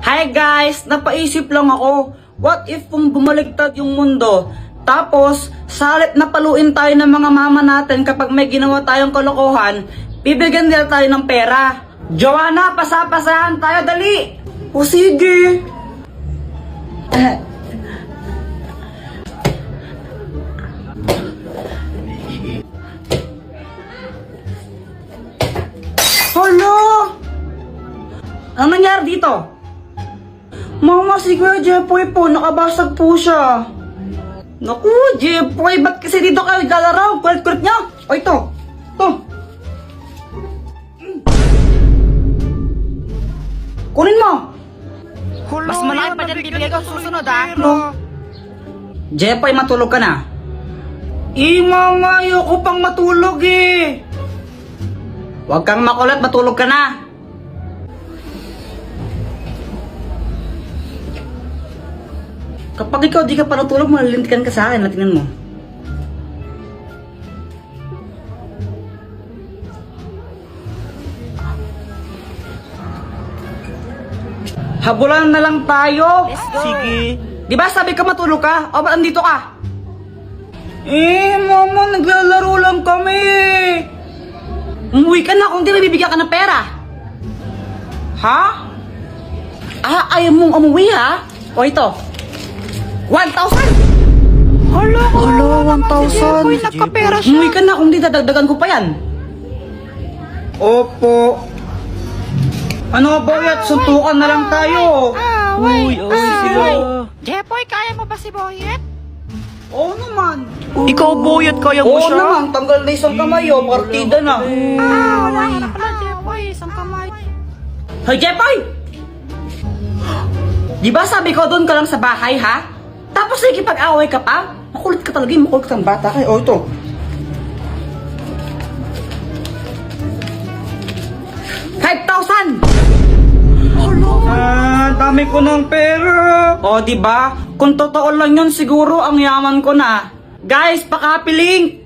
Hi guys! Napaisip lang ako, what if kung bumaliktad yung mundo? Tapos, salit na paluin tayo ng mga mama natin kapag may ginawa tayong kalokohan, bibigyan nila tayo ng pera. Joanna, pasa-pasahan tayo, dali! O sige! Hala! Anong nangyari dito? Mama, si Kuya Jepoy po, nakabasag po siya. Naku, Jepoy, ba't kasi dito kayo galaraw? Kulit-kulit niya. O ito, ito. Kunin mo. Mas malaki pa dyan bibigay ko susunod, ha? No. Jepoy, matulog ka na. Mama, ayoko pang matulog eh. Huwag kang makulit, matulog ka na. Kapag ikaw di ka pa natulog, malalintikan ka sa akin. Tingnan mo. Habulan na lang tayo. Let's go. Sige. Di ba sabi ka matulog ka? O ba't andito ka? Mama, naglalaro lang kami. Umuwi ka na kung di nabibigyan ka ng pera. Ha? Ayaw mong umuwi ha? O ito. 1,000! Hala, 1,000. Uy, nagkapera siya. Umuwi ka na kung di dadagdagan ko pa yan. Opo. Ano ba yan? Suntukan na lang tayo. Uy, sila. Jepoy, kaya mo ba si Boyet? Oo naman. Ikaw, Boyet, kaya mo Oo siya? naman. Tanggal na isang kamay o. Partida na. Wala ka na pala, Jepoy. Isang kamay. Hoy, Jepoy! Di ba sabi ko doon ka lang sa bahay, ha? Tapos nakikipag-away ka pa? Makulit ka talaga, makulit kang bata ka. O, ito. ₱5,000! Dami ko ng pera. O, di ba? Kung totoo lang yun, siguro ang yaman ko na. Guys, pakapiling!